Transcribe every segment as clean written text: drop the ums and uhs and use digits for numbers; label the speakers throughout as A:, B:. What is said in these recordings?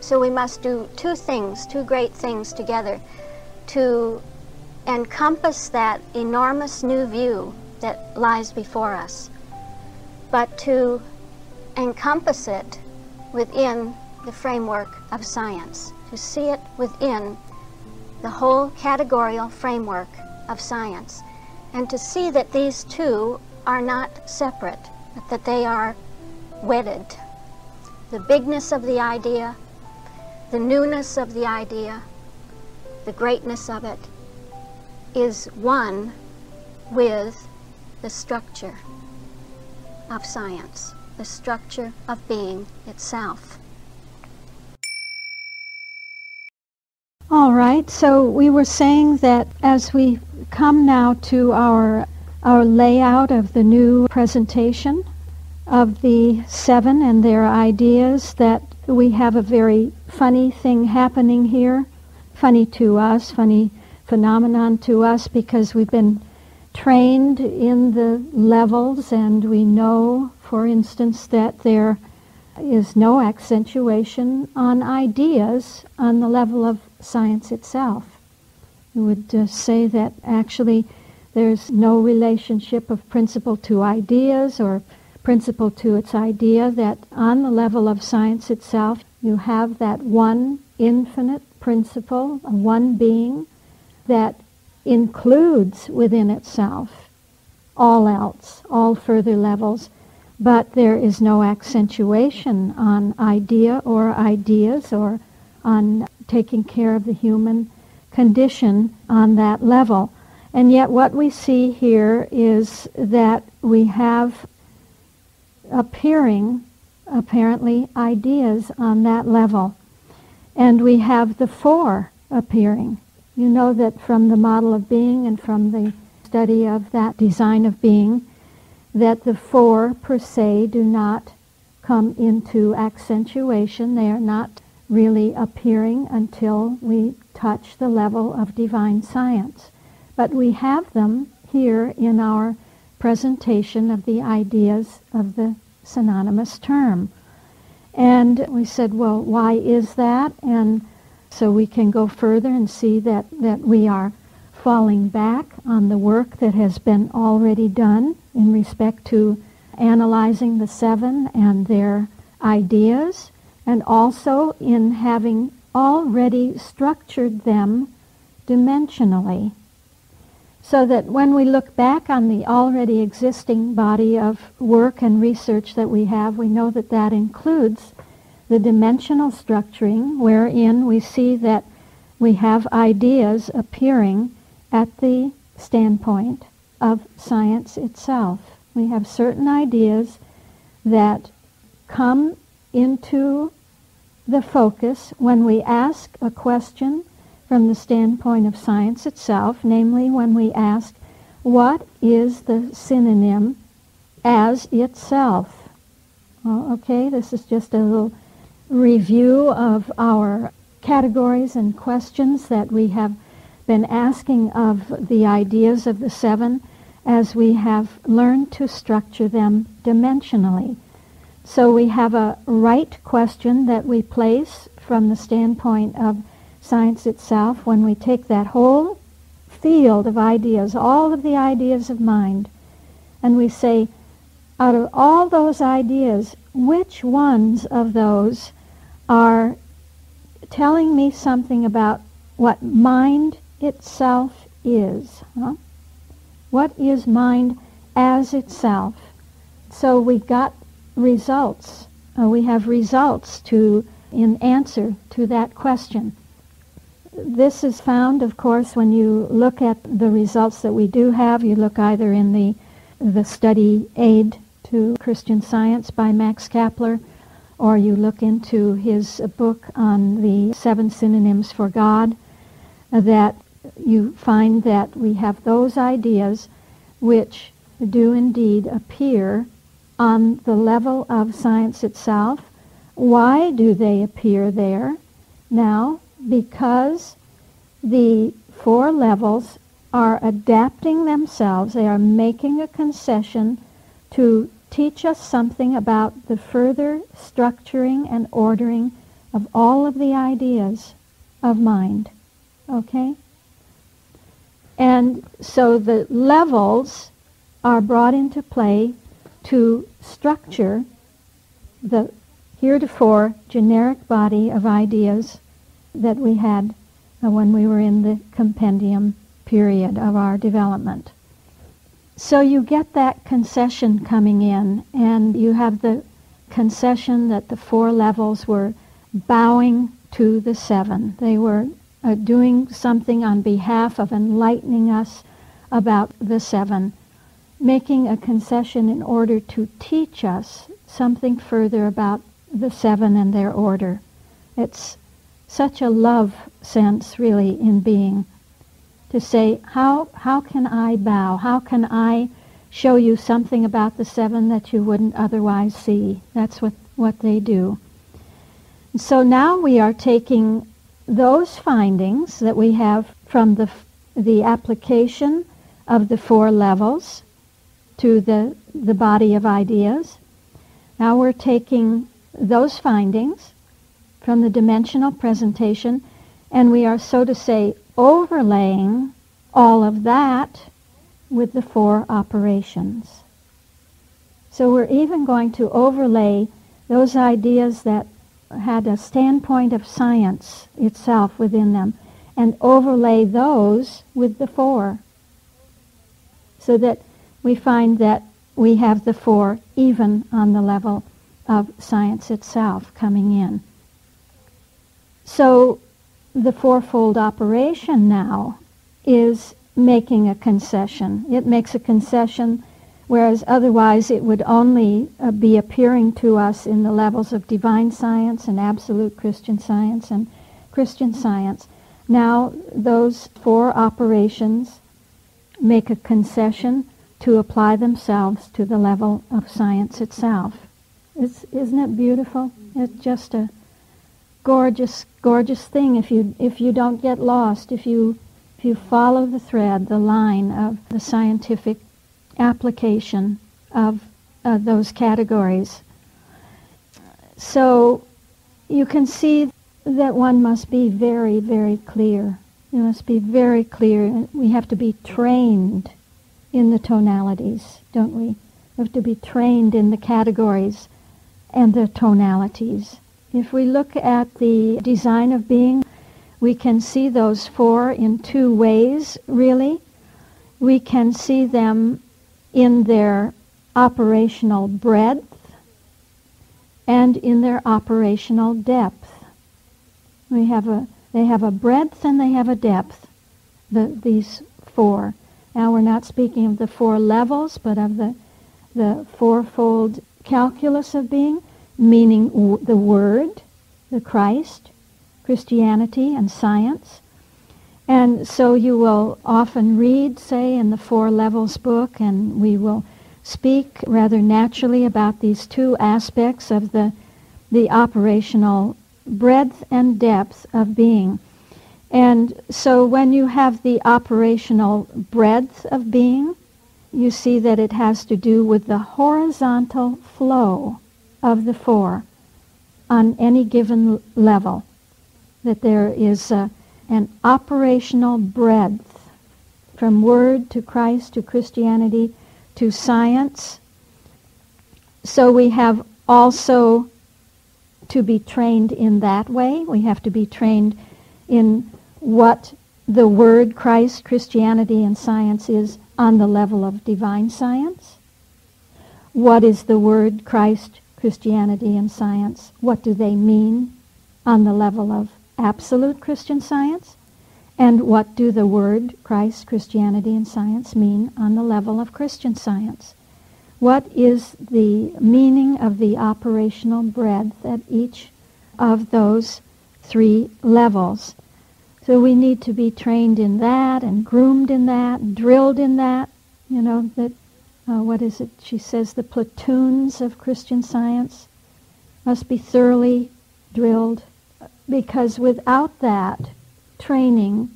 A: So we must do two things, two great things together to encompass that enormous new view that lies before us, but to encompass it within the framework of science, to see it within the whole categorical framework of science, and to see that these two are not separate, but that they are wedded. The bigness of the idea, the newness of the idea, the greatness of it is one with the structure of science, the structure of being itself.
B: All right, so we were saying that as we come now to our layout of the new presentation of the seven and their ideas, that we have a very funny thing happening here. Funny to us, funny phenomenon to us, because we've been trained in the levels, and we know, for instance, that there is no accentuation on ideas on the level of science itself. We would say that actually there's no relationship of principle to ideas or principle to its idea, that on the level of science itself you have that one infinite principle, one being that includes within itself all else, all further levels, but there is no accentuation on idea or ideas or on taking care of the human condition on that level. And yet what we see here is that we have appearing, apparently, ideas on that level. And we have the four appearing. You know that from the model of being and from the study of that design of being, that the four per se do not come into accentuation. They are not really appearing until we touch the level of divine science. But we have them here in our presentation of the ideas of the synonymous term. And we said, well, why is that? And so we can go further and see that we are falling back on the work that has been already done in respect to analyzing the seven and their ideas, and also in having already structured them dimensionally, so that when we look back on the already existing body of work and research that we have, we know that that includes the dimensional structuring, wherein we see that we have ideas appearing at the standpoint of science itself. We have certain ideas that come into the focus when we ask a question from the standpoint of science itself, namely when we ask, what is the synonym as itself? Well, okay, this is just a little review of our categories and questions that we have been asking of the ideas of the seven as we have learned to structure them dimensionally. So we have a right question that we place from the standpoint of science itself when we take that whole field of ideas, all of the ideas of mind, and we say, out of all those ideas, which ones of those are telling me something about what mind itself is? What is mind as itself? So we got results. We have results in answer to that question. This is found, of course, when you look at the results that we do have. You look either in the study aid to Christian Science by Max Kappeler, or you look into his book on the 7 synonyms for God, that you find that we have those ideas which do indeed appear on the level of science itself. Why do they appear there? Now, because the 4 levels are adapting themselves, they are making a concession to teach us something about the further structuring and ordering of all of the ideas of mind. Okay? And so the levels are brought into play to structure the heretofore generic body of ideas that we had when we were in the compendium period of our development. So you get that concession coming in, and you have the concession that the 4 levels were bowing to the 7. They were doing something on behalf of enlightening us about the 7, making a concession in order to teach us something further about the 7 and their order. It's such a love sense, really, in being, to say, how can I bow? How can I show you something about the 7 that you wouldn't otherwise see? That's what they do. So now we are taking those findings that we have from the application of the 4 levels to the body of ideas. Now we're taking those findings from the dimensional presentation, and we are, so to say, overlaying all of that with the 4 operations. So we're even going to overlay those ideas that had a standpoint of science itself within them, and overlay those with the 4, so that we find that we have the 4 even on the level of science itself coming in. So the 4-fold operation now is making a concession. It makes a concession, whereas otherwise it would only be appearing to us in the levels of divine science and absolute Christian Science and Christian Science. Now those 4 operations make a concession to apply themselves to the level of science itself. Isn't it beautiful? It's just a gorgeous, gorgeous thing if you don't get lost, if you follow the thread, the line of the scientific application of those categories. So you can see that one must be very, very clear. You must be very clear. We have to be trained in the tonalities, don't we? We have to be trained in the categories and the tonalities. If we look at the design of being, we can see those 4 in 2 ways, really. We can see them in their operational breadth and in their operational depth. They have a breadth and they have a depth, these 4. Now we're not speaking of the 4 levels, but of the 4-fold calculus of being, meaning the Word, the Christ, Christianity, and science. And so you will often read, say, in the 4 Levels book, and we will speak rather naturally about these 2 aspects of the operational breadth and depth of being. And so when you have the operational breadth of being, you see that it has to do with the horizontal flow of the 4 on any given level, that there is an operational breadth from Word to Christ to Christianity to science. So we have also to be trained in that way. We have to be trained in what the Word, Christ, Christianity, and science is on the level of divine science. What is the Word, Christ, Christianity, and science? What do they mean on the level of absolute Christian Science? And what do the Word, Christ, Christianity, and science mean on the level of Christian Science? What is the meaning of the operational breadth at each of those 3 levels? So we need to be trained in that and groomed in that and drilled in that. You know, that, what is it? She says the platoons of Christian Science must be thoroughly drilled, because without that training,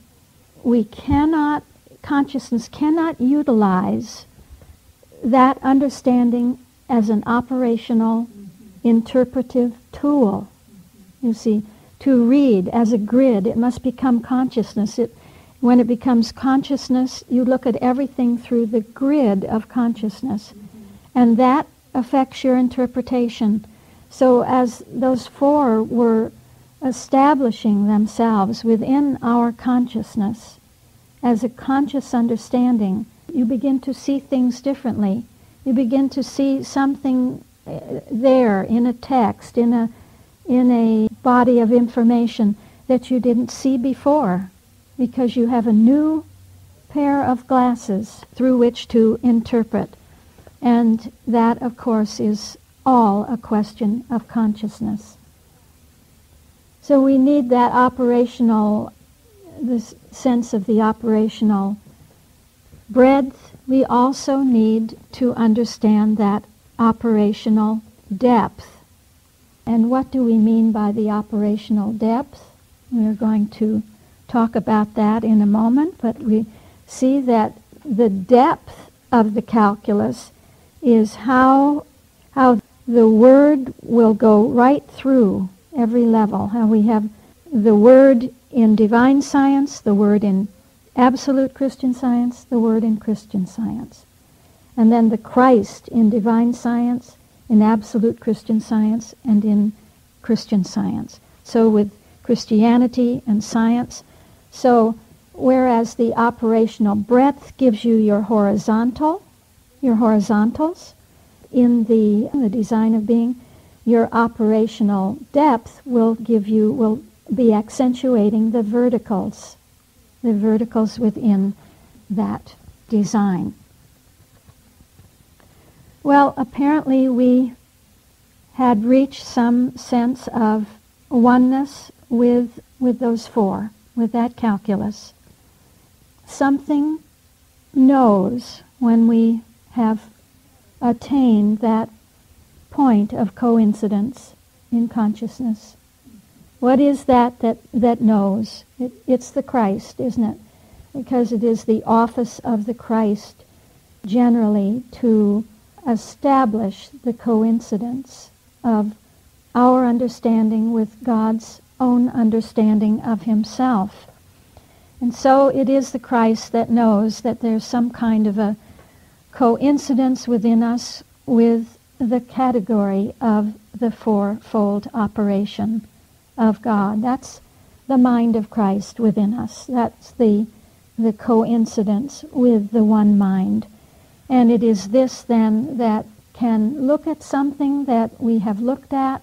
B: consciousness cannot utilize that understanding as an operational interpretive tool. You see, to read as a grid, it must become consciousness. When it becomes consciousness, you look at everything through the grid of consciousness, and that affects your interpretation. So as those four were establishing themselves within our consciousness as a conscious understanding, you begin to see things differently. You begin to see something there in a text, in a body of information that you didn't see before, because you have a new pair of glasses through which to interpret. And that, of course, is all a question of consciousness. So we need that operational, this sense of the operational breadth. We also need to understand that operational depth. And what do we mean by the operational depth? We're going to talk about that in a moment, but we see that the depth of the calculus is how the word will go right through every level. How we have the word in divine science, the word in absolute Christian Science, the word in Christian Science. And then the Christ in divine science, in absolute Christian Science, and in Christian Science. So with Christianity and science. So whereas the operational breadth gives you your horizontals, in the design of being, your operational depth will be accentuating the verticals within that design. Well, apparently we had reached some sense of oneness with those four, with that calculus. Something knows when we have attained that point of coincidence in consciousness. What is that knows? It's the Christ, isn't it? Because it is the office of the Christ generally to establish the coincidence of our understanding with God's own understanding of himself. And so it is the Christ that knows that there's some kind of a coincidence within us with the category of the fourfold operation of God. That's the mind of Christ within us. That's the coincidence with the one mind. And it is this then that can look at something that we have looked at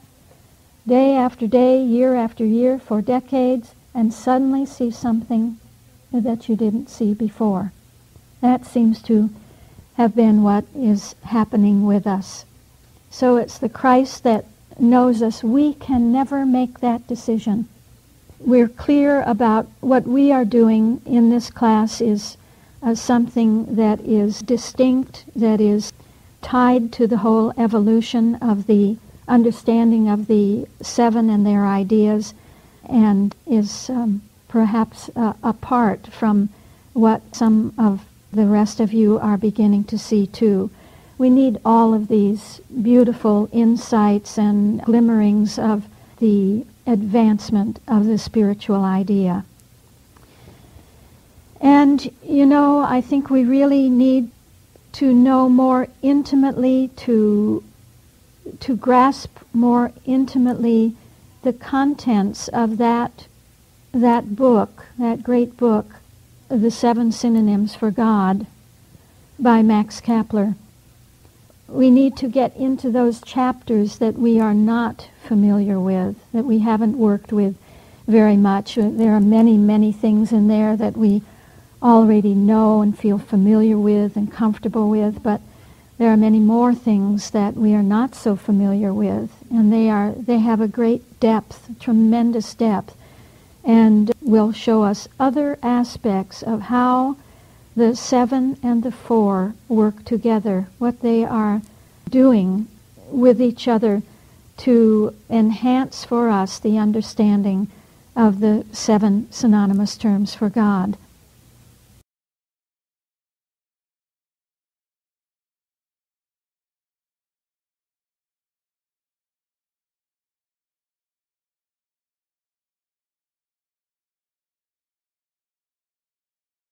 B: day after day, year after year, for decades, and suddenly see something that you didn't see before. That seems to have been what is happening with us. So it's the Christ that knows us. We can never make that decision. We're clear about what we are doing in this class is something that is distinct, that is tied to the whole evolution of the understanding of the seven and their ideas, and is perhaps apart from what some of the rest of you are beginning to see too. We need all of these beautiful insights and glimmerings of the advancement of the spiritual idea. And, I think we really need to know more intimately, to grasp more intimately the contents of that book, that great book, The 7 Synonyms for God, by Max Kappeler. We need to get into those chapters that we are not familiar with, that we haven't worked with very much. There are many, many things in there that we already know and feel familiar with and comfortable with, but there are many more things that we are not so familiar with, and they have a great depth, tremendous depth, and will show us other aspects of how the 7 and the 4 work together, what they are doing with each other to enhance for us the understanding of the 7 synonymous terms for God.